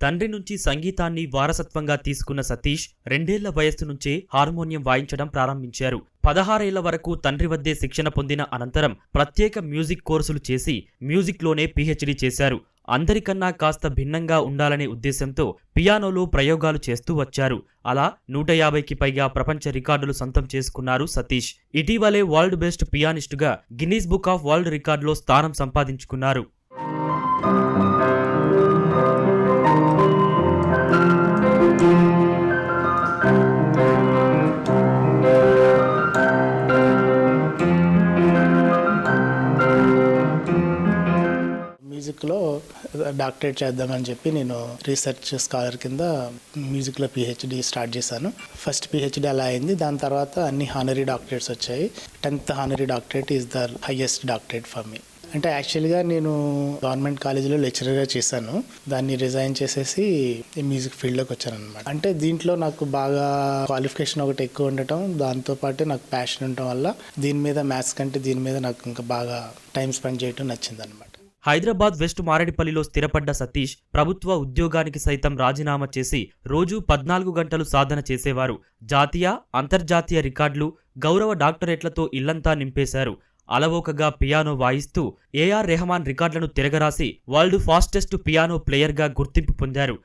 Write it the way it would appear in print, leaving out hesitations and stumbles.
తండ్రి నుంచి సంగీతాన్ని వారసత్వంగా తీసుకున్న సతీష్ 2 వయస్సు నుంచే హార్మోనియం వాయించడం ప్రారంభించారు. 16 ఏళ్ల వరకు తండ్రి వద్దే శిక్షణ పొందిన అనంతరం ప్రత్యేక మ్యూజిక్ కోర్సులు చేసి మ్యూజిక్లోనే పీహెచ్డీ చేశారు. అందరికన్నా కాస్త భిన్నంగా ఉండాలనే ఉద్దేశంతో పియానోలో ప్రయోగాలు చేస్తూ వచ్చారు. అలా 150కి పైగా ప్రపంచ రికార్డులు సొంతం చేసుకున్నారు సతీష్. ఇటీవలే వరల్డ్ బెస్ట్ పియానిస్టుగా గిన్నీస్ బుక్ ఆఫ్ వరల్డ్ రికార్డులో స్థానం సంపాదించుకున్నారు. మ్యూజిక్లో డాక్టరేట్ చేద్దామని చెప్పి నేను రీసెర్చ్ స్కాలర్ కింద మ్యూజిక్లో పిహెచ్డి స్టార్ట్ చేశాను. ఫస్ట్ పిహెచ్డి అలా అయింది. దాని తర్వాత అన్ని హానరీ డాక్టరేట్స్ వచ్చాయి. 10th honorary doctorate is the highest doctorate for me. అంటే యాక్చువల్గా నేను గవర్నమెంట్ కాలేజీలో లెక్చరర్గా చేశాను. దాన్ని రిజైన్ చేసేసి ఈ మ్యూజిక్ ఫీల్డ్లోకి వచ్చాను అనమాట. అంటే దీంట్లో నాకు బాగా క్వాలిఫికేషన్ ఒకటి ఎక్కువ ఉండటం, దాంతోపాటు నాకు ప్యాషన్ ఉండటం వల్ల దీని మీద మ్యాథ్స్ కంటే దీని మీద నాకు ఇంకా బాగా టైం స్పెండ్ చేయడం నచ్చింది అనమాట. హైదరాబాద్ వెస్ట్ మారేడుపల్లిలో స్థిరపడ్డ సతీష్ ప్రభుత్వ ఉద్యోగానికి సైతం రాజీనామా చేసి రోజూ 14 గంటలు సాధన చేసేవారు. జాతీయ, అంతర్జాతీయ రికార్డులు, గౌరవ డాక్టరేట్లతో ఇల్లంతా నింపేశారు. అలవోకగా పియానో వాయిస్తూ ఏఆర్ రెహమాన్ రికార్డులను తిరగరాసి వరల్డ్ ఫాస్టెస్ట్ పియానో ప్లేయర్గా గుర్తింపు పొందారు.